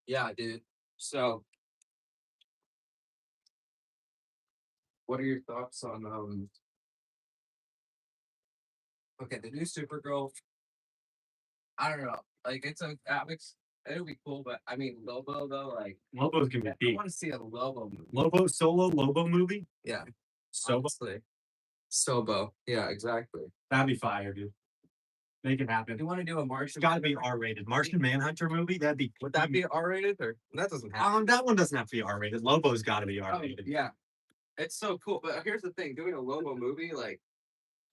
Yeah, dude. So, what are your thoughts on okay, the new Supergirl? I don't know. Like, it's a comics. It'll be cool, but I mean, Lobo though, like, Lobo's gonna be I peak. want to see a Lobo movie. Lobo solo Lobo movie. Yeah, So honestly. Sobo. Yeah, exactly. that'd be fire, dude. Make it happen. You want to do a It's Martian? got to be R-rated. Martian Manhunter movie. That'd be. Would that be R-rated or that doesn't happen? That one doesn't have to be R-rated. Lobo's got to be Oh, R-rated. yeah, it's so cool. But here's the thing: doing a Lobo movie, like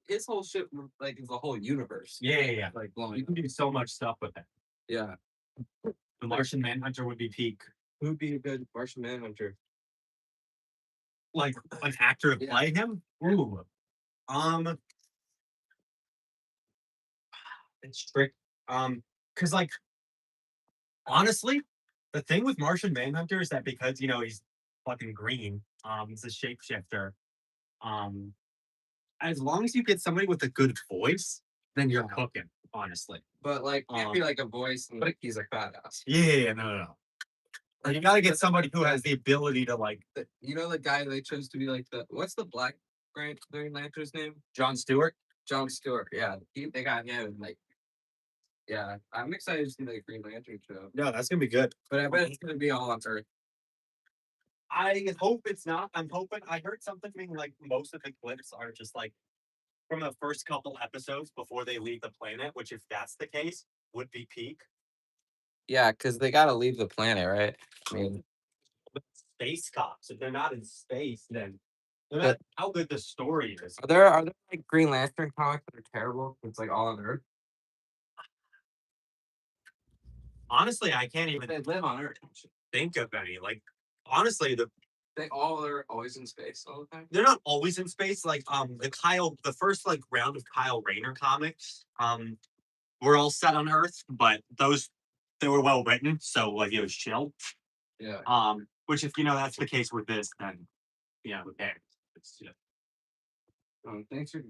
his whole shit, like is the whole universe. Yeah. Like blowing. You can do so much stuff with that. Yeah. The Martian Manhunter would be peak. Who'd be a good Martian Manhunter? Like an actor to play him. Ooh. It's strict. Because like honestly, the thing with Martian Manhunter is that because he's fucking green, he's a shapeshifter. Um, as long as you get somebody with a good voice, then you're cooking. Honestly, but like can't be like a voice, but he's a badass. Yeah, no. Like, you gotta get somebody who has the ability to like. The guy they chose to be like what's the Black Green Lantern's name? Jon Stewart. Jon Stewart. Yeah, they got him. Like, yeah, I'm excited to see the Green Lantern show. No, that's gonna be good. But I bet it's gonna be all on Earth. I hope it's not. I'm hoping. I heard something being like most of the clips are just like from the first couple episodes before they leave the planet, which if that's the case, would be peak. Yeah, because they gotta leave the planet, right? I mean, Space cops. If they're not in space, then not how good the story is. Are there like Green Lantern comics that are terrible? It's like all on Earth. Honestly, I can't even They live on Earth. think of any. Like, honestly, they all are always in space all the time. They're not always in space. Like, the first like round of Kyle Rayner comics, were all set on Earth, but they were well written, so like it was chill. Yeah. Which if that's the case with this, then who cares? It's thanks for.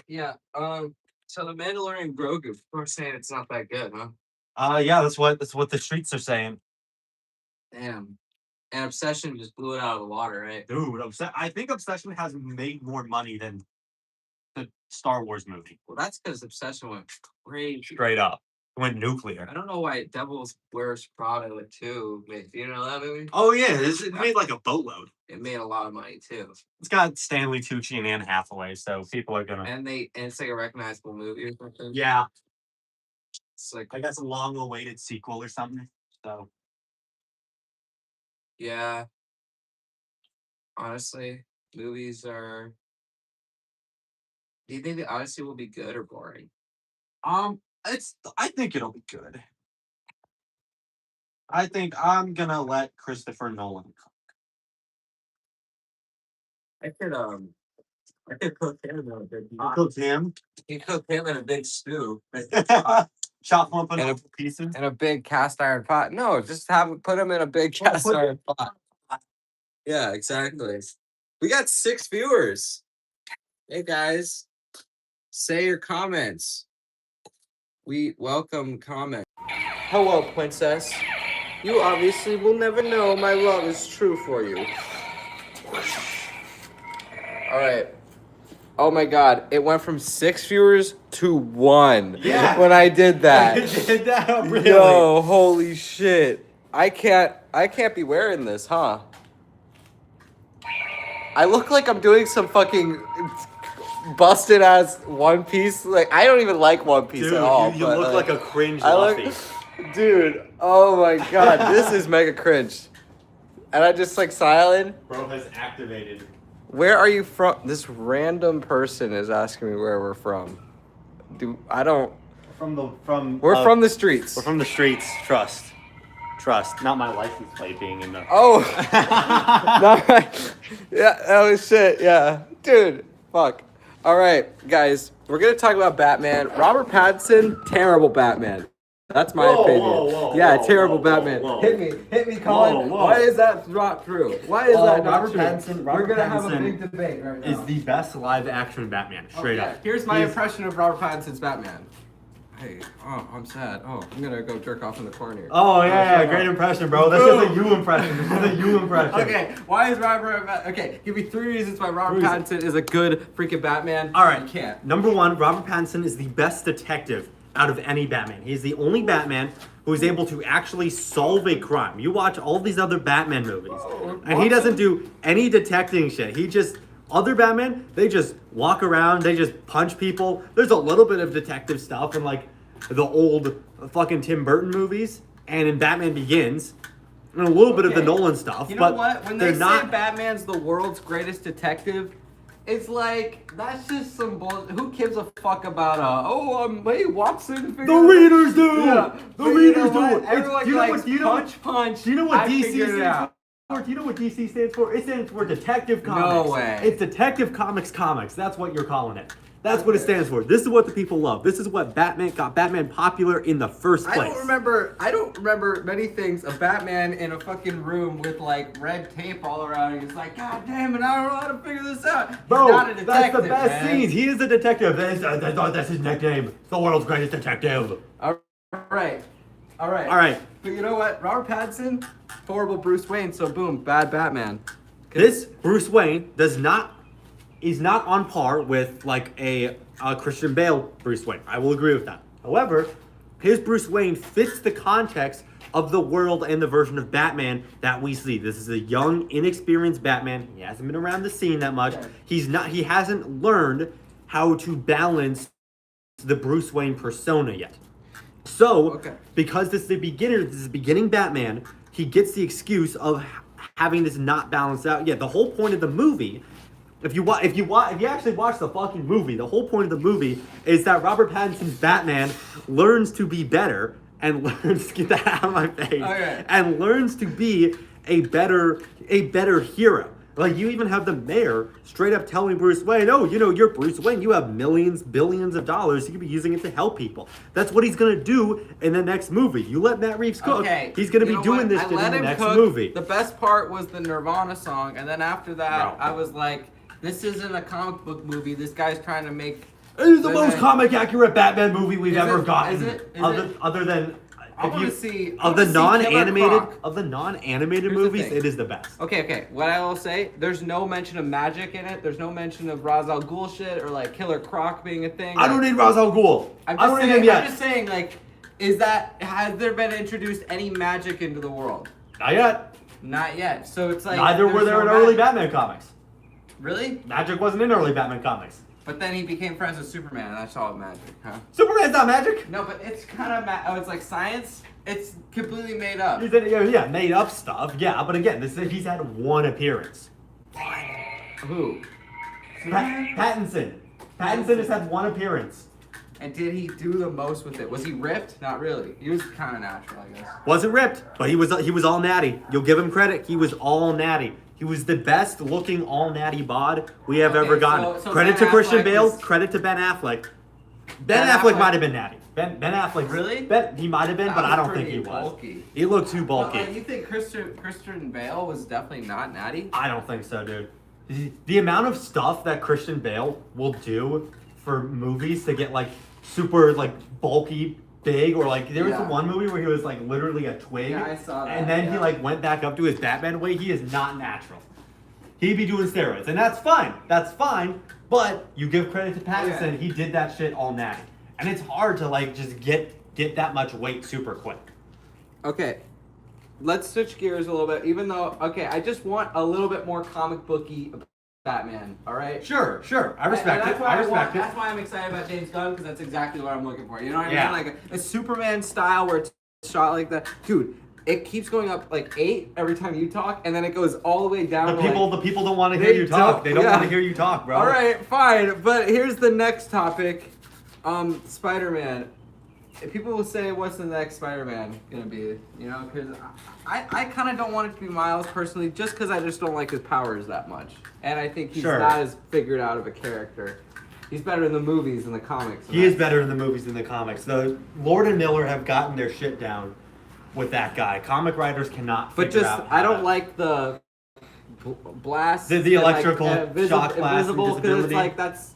Yeah. So the Mandalorian Grogu, people are saying it's not that good, huh? Yeah, that's what the streets are saying. Damn. And Obsession just blew it out of the water, right? Dude, I think Obsession has made more money than the Star Wars movie. Well, that's because Obsession went crazy. Straight up. Went nuclear. I don't know why Devil Wears Prada went too. You know that movie? Oh yeah, it made like a boatload. It made a lot of money too. It's got Stanley Tucci and Anne Hathaway, so people are gonna. And it's like a recognizable movie or something. Yeah. It's like I guess a long-awaited sequel or something. So. Yeah. Honestly, movies are. Do you think the Odyssey will be good or boring? I think it'll be good. I think I'm gonna let Christopher Nolan cook. I could cook him in a big. Cook him. You cook him in a big stew. Chop him up in pieces. In a big cast iron pot. No, just put him in a big cast iron pot. Yeah, exactly. We got 6 viewers. Hey guys, say your comments. We welcome comments. Hello, princess. You obviously will never know my love is true for you. All right. Oh my God! It went from 6 viewers to 1. Yeah. When I did that. Did that really? Yo, holy shit! I can't be wearing this, huh? I look like I'm doing some fucking busted ass One Piece. Like I don't even like One Piece at all. You look like a cringe dude. Oh my God, this is mega cringe. And I just like silent. Bro has activated. Where are you from? This random person is asking me where we're from. We're from the streets. We're from the streets. Trust. Not my license plate being in the. Oh. Yeah. Oh shit. Yeah, dude. Fuck. All right, guys. We're gonna talk about Batman. Robert Pattinson, terrible Batman. That's my opinion. Terrible Batman. Hit me, Colin. Why is that not true? Why is that not true? We're gonna have a big debate right now. Is the best live action Batman. Straight up. Here's my impression of Robert Pattinson's Batman. Hey, oh, I'm sad. Oh, I'm gonna go jerk off in the corner. Oh yeah, great impression, bro. That's just a you impression. This is a you impression. Okay, why is Robert? Okay, give me 3 reasons why Robert Pattinson is a good freaking Batman. All right, you can't. Number one, Robert Pattinson is the best detective out of any Batman. He's the only Batman who is able to actually solve a crime. You watch all these other Batman movies, and he doesn't do any detecting shit. He just other Batman, they just walk around, they just punch people. There's a little bit of detective stuff in like the old fucking Tim Burton movies and in Batman Begins, and a little bit of the Nolan stuff. You know but what? When they say Batman's the world's greatest detective, it's like that's just some bullshit. Who gives a fuck about hey Watson? The readers do. Yeah, the readers do. Everyone do you know likes punch. Do you know what I DC figured it stands out. for? Do you know what DC stands for? It stands for Detective Comics. No way. It's Detective Comics. That's what you're calling it. That's what it stands for. This is what the people love. This is what Batman got Batman popular in the first place. I don't remember many things of Batman in a fucking room with like red tape all around. He's like, God damn it, I don't know how to figure this out. Bro, He's not a detective, that's the best man. scenes. He is a detective. That's his nickname. The world's greatest detective. All right. All right. But you know what? Robert Pattinson, horrible Bruce Wayne. So boom, bad Batman. This Bruce Wayne is not on par with like a Christian Bale Bruce Wayne. I will agree with that. However, his Bruce Wayne fits the context of the world and the version of Batman that we see. This is a young, inexperienced Batman. He hasn't been around the scene that much. Okay. He hasn't learned how to balance the Bruce Wayne persona yet. So, because this is the beginning Batman, he gets the excuse of having this not balanced out yet. The whole point of the movie, if you actually watch the fucking movie, the whole point of the movie is that Robert Pattinson's Batman learns to be better and learns to get that out of my face and learns to be a better hero. Like, you even have the mayor straight up telling Bruce Wayne, oh, you know, you're Bruce Wayne. You have millions, billions of dollars. You could be using it to help people. That's what he's going to do in the next movie. You let Matt Reeves cook. He's going to be doing this shit in the next movie. The best part was the Nirvana song. And then after that, I was like, this isn't a comic book movie. This guy's trying to make... It is the most comic accurate Batman movie we've ever gotten. Is it? Other than... I want to see of the non-animated movies, it is the best. Okay. What I will say, there's no mention of magic in it. There's no mention of Ra's al Ghul shit or like Killer Croc being a thing. I don't need Ra's al Ghul. I'm just saying, like, has there been introduced any magic into the world? Not yet. So it's like neither were there in early Batman comics. Really? Magic wasn't in early Batman comics. But then he became friends with Superman, and that's all magic, huh? Superman's not magic. No, but it's kind of it's like science. It's completely made up. Made up stuff. Yeah, but again, he's had one appearance. Who? Pattinson. Pattinson has had one appearance. And did he do the most with it? Was he ripped? Not really. He was kind of natural, I guess. Wasn't ripped, but he was all natty. You'll give him credit. He was all natty. He was the best looking all natty bod we have ever gotten. So credit to Christian Bale. Credit to Ben Affleck. Ben Affleck might have been natty. Ben Affleck. Really? He might have been, but I don't think he was. Bulky. He looked too bulky. You think Christian Bale was definitely not natty? I don't think so, dude. The amount of stuff that Christian Bale will do for movies to get like super like bulky, big, or like there was the one movie where he was like literally a twig. Yeah, I saw that. And then he like went back up to his Batman weight. He is not natural. He'd be doing steroids, and that's fine. That's fine. But you give credit to Pattinson. He did that shit all natty, and it's hard to like just get that much weight super quick. Okay, let's switch gears a little bit. Even though, I just want a little bit more comic booky Batman. All right. Sure. I respect it. That's why I'm excited about James Gunn, because that's exactly what I'm looking for. You know what I mean? Like a Superman style where it's shot like that, dude. It keeps going up like 8 every time you talk, and then it goes all the way down. The people don't want to hear you talk. They don't want to hear you talk, bro. All right, fine. But here's the next topic. Spider-Man. People will say, what's the next Spider-Man gonna be? You know, because I kind of don't want it to be Miles personally, just because I just don't like his powers that much, and I think he's not as figured out of a character. He's better in the movies than the comics. He is better in the movies than the comics. The Lord and Miller have gotten their shit down with that guy. Comic writers cannot figure out. I don't like the blast. The electrical shock blast, invisible, because it's like that's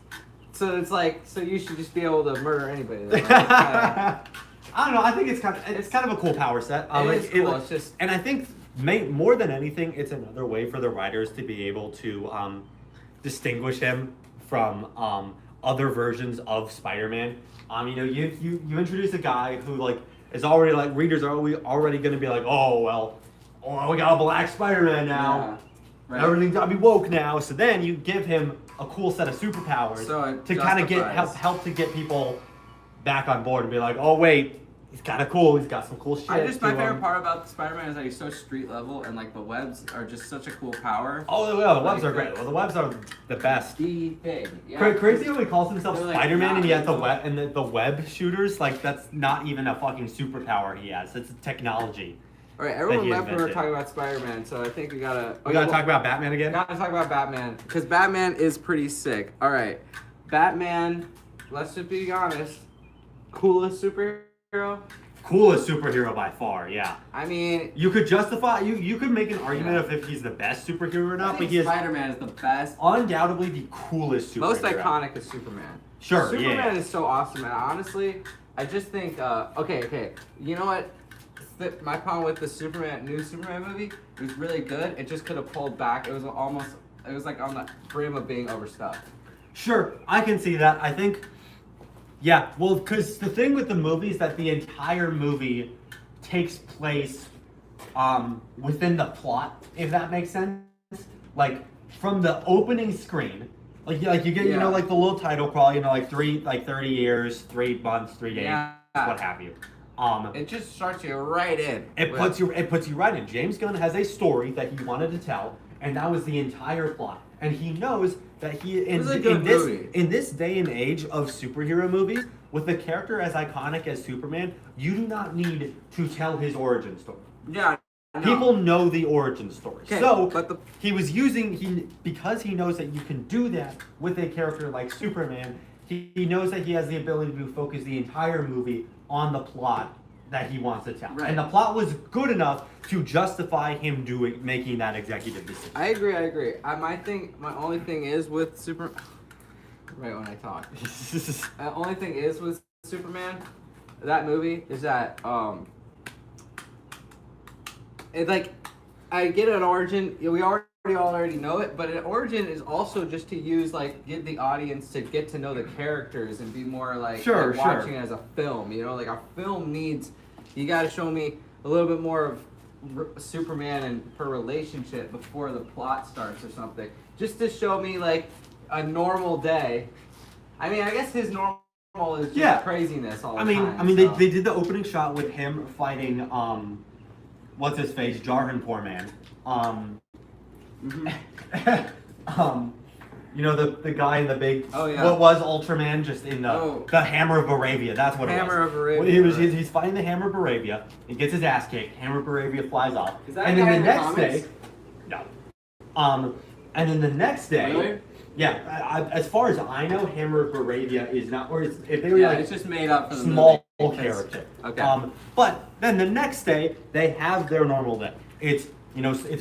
So it's like, so you should just be able to murder anybody. Though, right? I don't know. I think it's kind of a cool power set. It is cool. It's just, and I think more than anything, it's another way for the writers to be able to distinguish him from other versions of Spider-Man. You know, you introduce a guy who like is already like readers are already going to be like, oh, we got a black Spider-Man now. Yeah. Right. Everything's gotta be woke now. So then you give him a cool set of superpowers to kind of help to get people back on board and be like, oh wait, he's kind of cool. He's got some cool shit. My favorite part about Spider-Man is that he's so street level, and like the webs are just such a cool power. Oh yeah, the webs are great. Well, the webs are the best. The thing. Yeah. Crazy how he calls himself They're like Spider-Man and yet not the web shooters, like that's not even a fucking superpower he has. It's a technology. all right, everyone left when we were talking about Spider-Man, so I think we gotta talk about Batman again. Gotta talk about Batman because Batman is pretty sick. All right, Batman. Let's just be honest. Coolest superhero. Coolest superhero by far, yeah. I mean, you could justify you could make an argument of if he's the best superhero or not, but he is Spider-Man is the best. Undoubtedly the coolest superhero. most iconic is Superman. Sure, Superman is so awesome, and honestly, I just think okay. You know what? My problem with the new Superman movie, it was really good. It just could have pulled back. It was like on the brim of being overstuffed. Sure, I can see that. I think, yeah, well, because the thing with the movie is that the entire movie takes place within the plot, if that makes sense. Like, from the opening screen, like you get, you know, like the little title crawl, you know, like 30 years, 3 months, 3 days, what have you. It just starts you right in. It puts you right in. James Gunn has a story that he wanted to tell, and that was the entire plot. And he knows that in this day and age of superhero movies, with a character as iconic as Superman, you do not need to tell his origin story. Yeah. People know the origin story. Okay, so he was because he knows that you can do that with a character like Superman. He knows that he has the ability to focus the entire movie on the plot that he wants to tell. Right. And the plot was good enough to justify him making that executive decision. I agree. My only thing is with Superman. Right when I talk. The only thing is with Superman, that movie is that it's like I get an origin. We already know it, but an origin is also just to use get the audience to get to know the characters and be more watching it as a film. You know, like a film needs. You got to show me a little bit more of Superman and her relationship before the plot starts or something, just to show me a normal day. I mean, I guess his normal is just craziness all the time. I mean, they did the opening shot with him fighting what's his face, Jarhan Poor Man. You know the guy in the big what was Ultraman just in the Hammer of Baravia. That's what Hammer it was. of Baravia. He's fighting the Hammer of Baravia. He gets his ass kicked. Hammer of Baravia flies off. Is that and then the next comics? day, no. And then the next day, really? Yeah. As far as I know, Hammer of Baravia is not. Or if they were it's just made up for the small movie. character. Okay. But then the next day they have their normal day. It's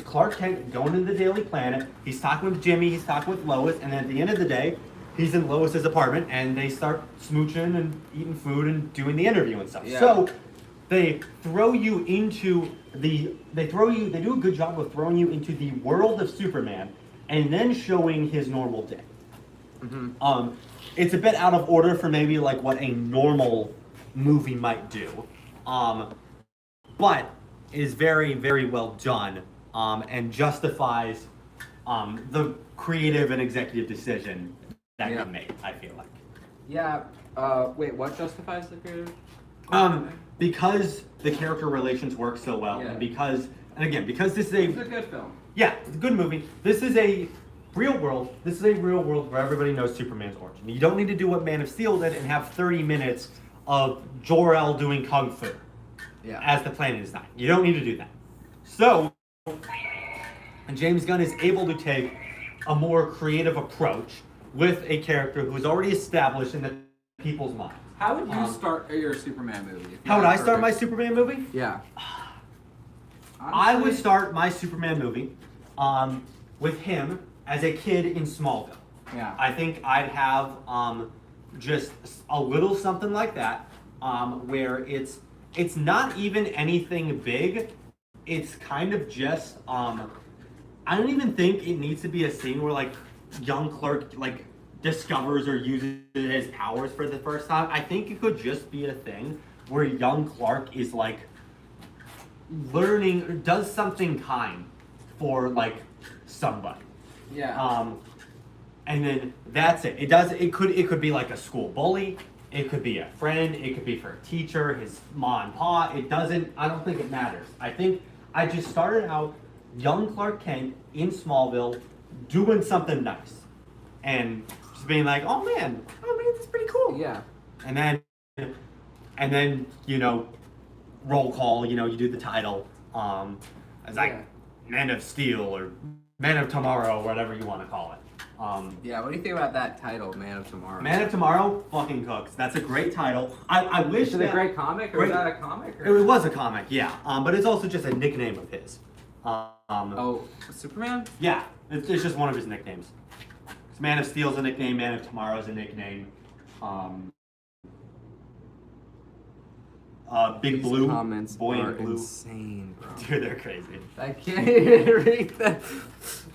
Clark Kent going to the Daily Planet. He's talking with Jimmy. He's talking with Lois. And then at the end of the day, he's in Lois's apartment, and they start smooching and eating food and doing the interview and stuff. Yeah. So they throw you into they do a good job of throwing you into the world of Superman, and then showing his normal day. Mm-hmm. It's a bit out of order for maybe what a normal movie might do, but is very, very well done, and justifies the creative and executive decision that he made, I feel like. Yeah. Wait, what justifies the creative? Because the character relations work so well, and because this is It's a good film. yeah, it's a good movie. This is a real world where everybody knows Superman's origin. You don't need to do what Man of Steel did and have 30 minutes of Jor-El doing kung fu. Yeah. As the planet is dying. You don't need to do that. So, James Gunn is able to take a more creative approach with a character who is already established in the people's minds. How would you start your Superman movie? How would I start my Superman movie? Yeah. I would start my Superman movie with him as a kid in Smallville. Yeah. I think I'd have just a little something like that, where it's not even anything big. It's kind of just I don't even think it needs to be a scene where like young Clark like discovers or uses his powers for the first time. I think it could just be a thing where young Clark is like learning or does something kind for like somebody. Yeah. And then that's it. It could be like a school bully. It could be a friend. It could be for a teacher, his mom and pa. I don't think it matters. I think I just started out young Clark Kent in Smallville doing something nice. And just being like, oh man, that's pretty cool. Yeah. And then, roll call, you do the title. It's like Yeah. Man of Steel or Man of Tomorrow, whatever you want to call it. Yeah, what do you think about that title, Man of Tomorrow? Man of Tomorrow fucking cooks. That's a great title. I wish Is it a great comic, or is that a comic? It was a comic, yeah. But it's also just a nickname of his. Oh, Superman? Yeah, it's just one of his nicknames. Man of Steel's a nickname. Man of Tomorrow's a nickname. Big These Blue, comments Boy are in Blue. insane, bro. Dude, they're crazy. I can't even read that.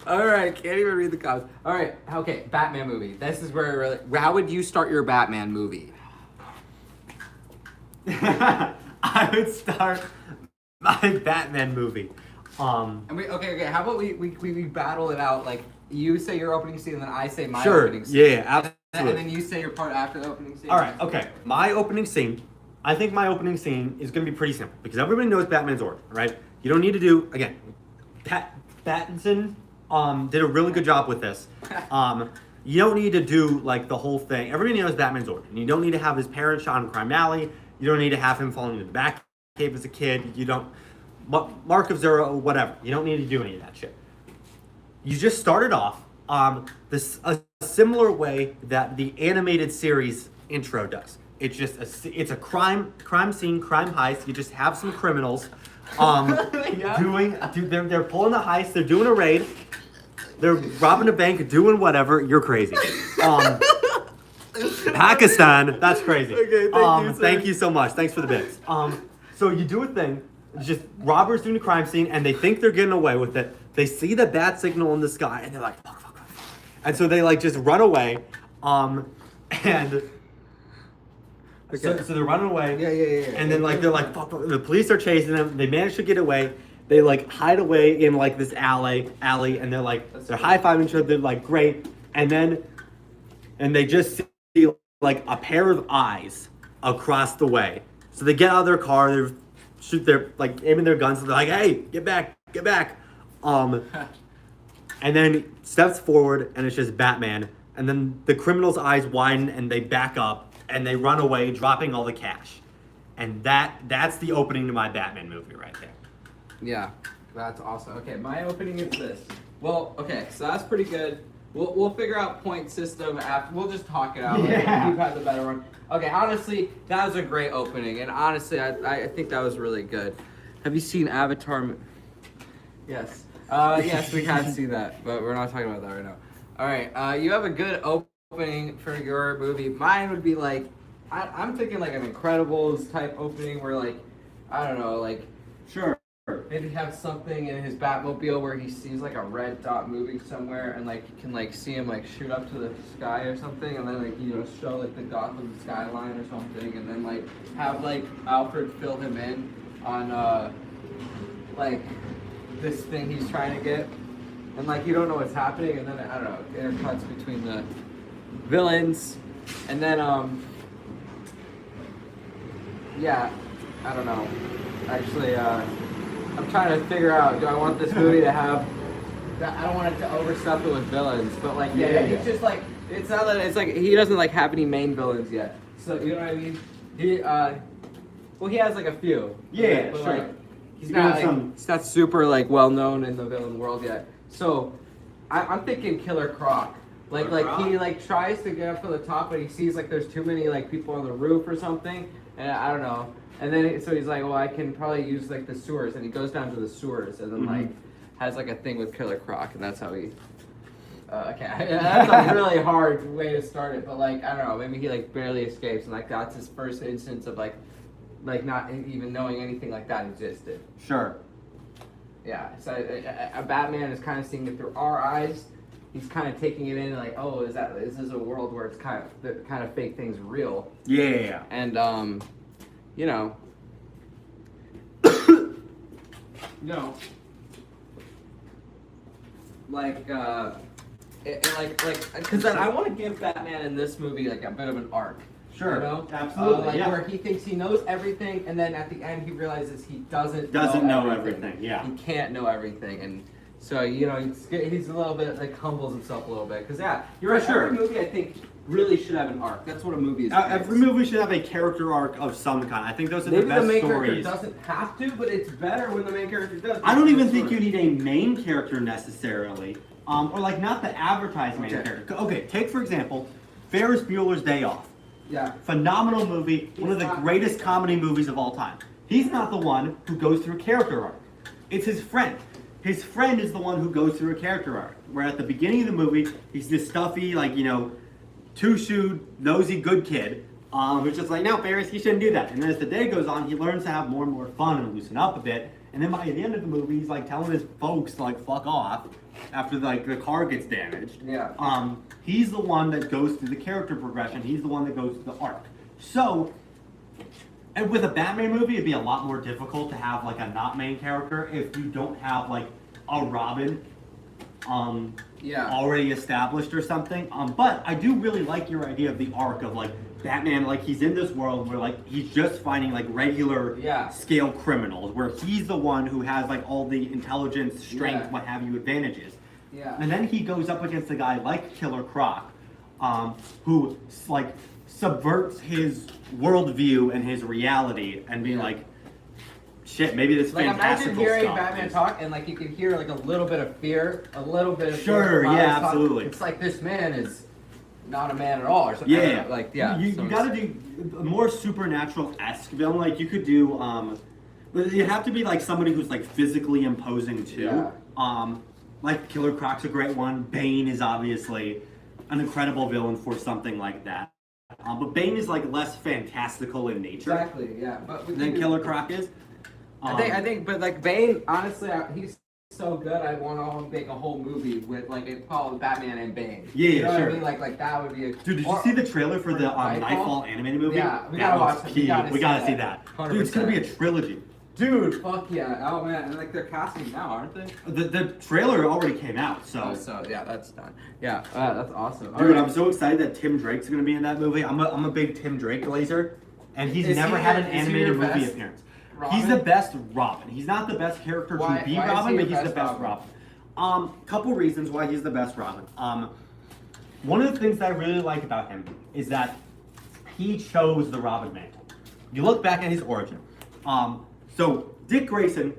All right, can't even read the comments. All right, okay, Batman movie. This is where really. How would you start your Batman movie? I would start my Batman movie. And okay. How about we battle it out? Like you say your opening scene, and then I say my Sure. opening scene. Yeah, absolutely. And then you say your part after the opening scene. All right. Okay. My opening scene. I think my opening scene is going to be pretty simple because everybody knows Batman's origin, right? You don't need to do again. Pattinson did a really good job with this. You don't need to do like the whole thing. Everybody knows Batman's origin. You don't need to have his parents shot in Crime Alley. You don't need to have him falling into the Batcave as a kid. You don't. Mark of Zero, whatever. You don't need to do any of that shit. You just started off a similar way that the animated series intro does. It's just a crime scene, crime heist. You just have some criminals they're pulling a heist, they're doing a raid, they're robbing a bank, doing whatever. You're crazy. Pakistan, that's crazy. Okay, thank you so much. Thanks for the bits. So you do a thing, it's just robbers doing a crime scene, and they think they're getting away with it. They see the bat signal in the sky, and they're like, fuck. And so they like just run away, and so they're running away. Yeah. And then like they're like, fuck, the police are chasing them. They manage to get away. They like hide away in like this alley, and they're like they're high-fiving each other. They're like great, and they just see like a pair of eyes across the way. So they get out of their car. They're like aiming their guns. And they're like, hey, get back. And then steps forward, and it's just Batman. And then the criminal's eyes widen, and they back up, and they run away, dropping all the cash. And that's the opening to my Batman movie right there. Yeah, that's awesome. Okay, my opening is this. Well, okay, so that's pretty good. We'll figure out point system after. We'll just talk it out. Yeah. You've had the better one. Okay, honestly, that was a great opening, and honestly, I think that was really good. Have you seen Avatar? Yes. Yes, we have seen that, but we're not talking about that right now. All right, you have a good opening for your movie. Mine would be like, I'm thinking like an Incredibles type opening where like, I don't know, like, Sure. maybe have something in his Batmobile where he sees like a red dot moving somewhere, and like you can like see him like shoot up to the sky or something, and then like show like the Gotham skyline or something, and then like have like Alfred fill him in on like this thing he's trying to get, and like you don't know what's happening, and then I don't know, it intercuts between the villains, and then yeah, I don't know. Actually, I'm trying to figure out, do I want this movie to have, I don't want it to overstuff it with villains, but like, yeah. He's just like, it's not that, it's like, he doesn't like have any main villains yet. So, you know what I mean? Well, he has like a few. Yeah, but, sure. Like, he's not super like well known in the villain world yet. So, I'm thinking Killer Croc. Like he like tries to get up to the top, but he sees like there's too many like people on the roof or something, and I don't know. And then so he's like, well, I can probably use like the sewers, and he goes down to the sewers, and then like has like a thing with Killer Croc, and that's how he Okay, that's a really hard way to start it, but like I don't know, maybe he like barely escapes, and like that's his first instance of like not even knowing anything like that existed. Sure. Yeah, so a Batman is kind of seeing it through our eyes. He's kind of taking it in like, oh, is this a world where it's kind of fake things real? Yeah. And you know, like because then I want to give Batman in this movie like a bit of an arc. Sure. You know? Absolutely. Where he thinks he knows everything, and then at the end he realizes he doesn't know everything. Yeah. He can't know everything, and so he's a little bit like humbles himself a little bit. Because you're right. Sure. Every movie I think really should have an arc. That's what a movie is. Every movie should have a character arc of some kind. I think those are Maybe the best the main stories. character doesn't have to, but it's better when the main character does. I don't even think you need a main character necessarily, or like not the advertised main character. Okay, take for example, Ferris Bueller's Day Off. Yeah. Phenomenal movie, one of the greatest comedy movies of all time. He's not the one who goes through a character arc. It's his friend. His friend is the one who goes through a character arc. Where at the beginning of the movie, he's this stuffy, like, two-shoed, nosy, good kid, who's just like, no, Ferris, you shouldn't do that. And then as the day goes on, he learns to have more and more fun and loosen up a bit. And then by the end of the movie, he's like telling his folks to like fuck off after like the car gets damaged. Yeah. He's the one that goes through the character progression. He's the one that goes through the arc. So, and with a Batman movie, it'd be a lot more difficult to have like a not main character if you don't have like a Robin already established or something. But I do really like your idea of the arc of like Batman, like he's in this world where like he's just finding like regular scale criminals, where he's the one who has like all the intelligence, strength, what have you, advantages. Yeah. And then he goes up against a guy like Killer Croc, who like subverts his worldview and his reality and being like, shit, maybe this like fantastical imagine hearing stuff Batman talk and like you can hear like a little bit of fear, a little bit of Sure, fear. yeah, absolutely. It's like this man is not a man at all or something. Yeah, You gotta do a more supernatural-esque villain. Like you could do, but you have to be like somebody who's like physically imposing too. Yeah. Like Killer Croc's a great one. Bane is obviously an incredible villain for something like that. But Bane is like less fantastical in nature. Exactly. Yeah. But than Killer Croc is. I think, but like Bane, honestly, he's so good. I want to make a whole movie with like it's called Batman and Bane. Yeah, you know sure. What I mean? Like that would be a. Dude, did you see the trailer for the Nightfall animated movie? Yeah, we gotta watch it. We gotta see that. 100%. Dude, it's gonna be a trilogy. Dude, fuck yeah! Oh man, and like they're casting now, aren't they? The trailer already came out, so. Oh, so yeah, that's done. Yeah, that's awesome. Dude, I'm so excited that Tim Drake's gonna be in that movie. I'm a big Tim Drake glazer, and he's never had an animated movie appearance. Robin? He's the best Robin. He's not the best character to be Robin, but he's the best Robin. Couple reasons why he's the best Robin. One of the things that I really like about him is that he chose the Robin mantle. You look back at his origin. So Dick Grayson,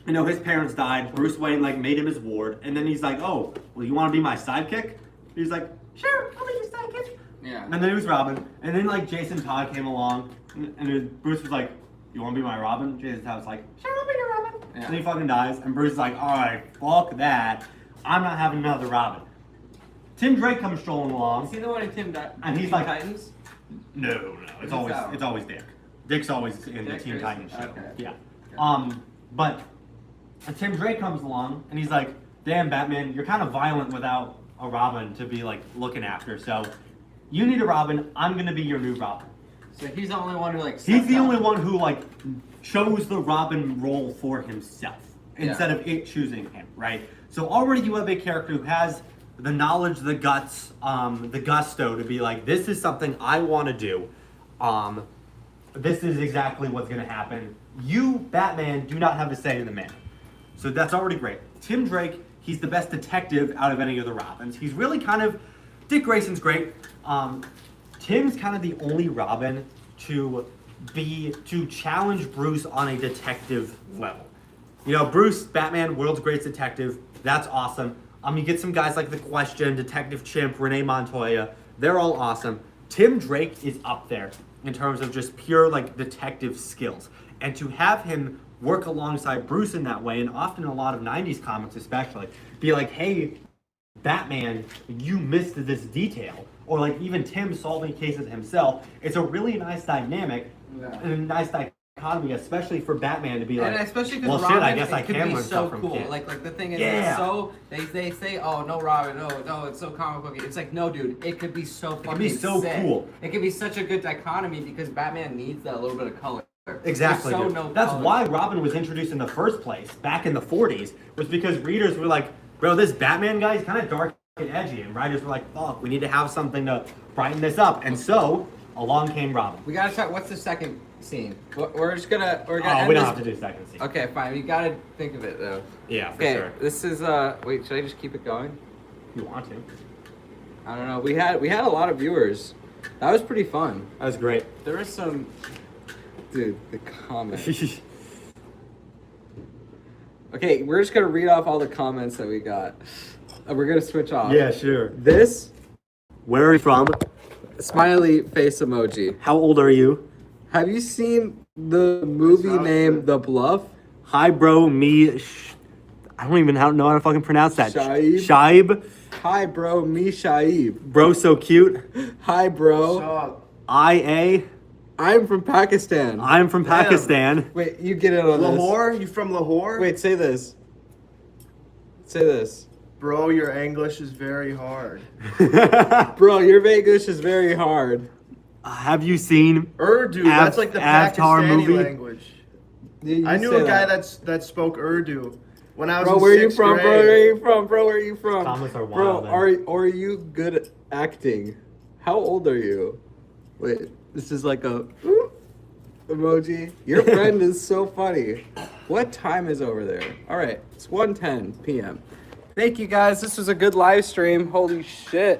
his parents died. Bruce Wayne made him his ward, and then he's like, "Oh, well, you want to be my sidekick?" He's like, "Sure, I'll be your sidekick." Yeah. And then he was Robin, and then Jason Todd came along, and Bruce was like, "You want to be my Robin?" Jason Todd was like, "Sure, I'll be your Robin." Yeah. And he fucking dies, and Bruce is like, "All right, fuck that. I'm not having another Robin." Tim Drake comes strolling along. Is he the one in and he's like, Titans? No, it's always Dick. Dick's always in the Teen Titans show. Okay. Yeah. But Tim Drake comes along and he's like, "Damn, Batman, you're kind of violent without a Robin to be looking after. So you need a Robin. I'm gonna be your new Robin." So he's the only one who He's the only one who chose the Robin role for himself instead of it choosing him, right? So already you have a character who has the knowledge, the guts, the gusto to be like, this is something I want to do. This is exactly what's going to happen. You, Batman, do not have a say in the matter. So that's already great. Tim Drake, he's the best detective out of any of the Robins. He's really Dick Grayson's great. Tim's kind of the only Robin to challenge Bruce on a detective level. Bruce, Batman, world's greatest detective. That's awesome. You get some guys like The Question, Detective Chimp, Renee Montoya. They're all awesome. Tim Drake is up there in terms of just pure detective skills. And to have him work alongside Bruce in that way, and often in a lot of 90s comics especially, be like, hey, Batman, you missed this detail. Or like even Tim solving cases himself. It's a really nice dynamic and a nice dichotomy, especially for Batman to be like, and especially well, because shit, Robin, I guess I it could can be learn so stuff from cool. kids. Like the thing is, Yeah. it's so they say, oh no, Robin, no, it's so comic booky. It's like, no, dude, it could be so fucking. It could be so sick. cool. It could be such a good dichotomy because Batman needs that little bit of color. Exactly. There's Dude. no That's color. why Robin was introduced in the first place back in the 40s, was because readers were like, bro, this Batman guy is kind of dark and edgy, and writers were like, fuck, we need to have something to brighten this up. And so along came Robin. We gotta check. What's the second scene? We're gonna Oh, end we don't this- have to do second scene. Okay, fine. We gotta think of it though. Yeah, for Okay, sure. this is Wait, should I just keep it going? You want to? I don't know. We had a lot of viewers. That was pretty fun. That was great. There was some, dude. The comments. Okay, we're just gonna read off all the comments that we got. We're gonna switch off. Yeah, sure. This Where are you from? smiley face emoji. How old are you? Have you seen the movie named The Bluff? Hi, bro. I don't even know how to fucking pronounce that. Shaib. Shaib. Hi, bro. Me, Shaib. Bro, so cute. Hi, bro. IA. I'm from Pakistan. I'm from Pakistan. Wait, you get it on Lahore? You from Lahore? this. Wait, say this. Say this. Bro, your English is very hard. Bro, your English is very hard. Have you seen Urdu, that's like the Avatar Pakistani movie? language. You I knew say a guy that. that spoke Urdu when I was Bro, in where are you sixth from? grade. Bro, where are you from? Bro, where are you from? Comments are Bro, wild, man. are you good at acting? How old are you? Wait, this is like a emoji. Your friend is so funny. What time is over there? All right, it's 1:10 p.m. Thank you guys. This was a good live stream. Holy shit.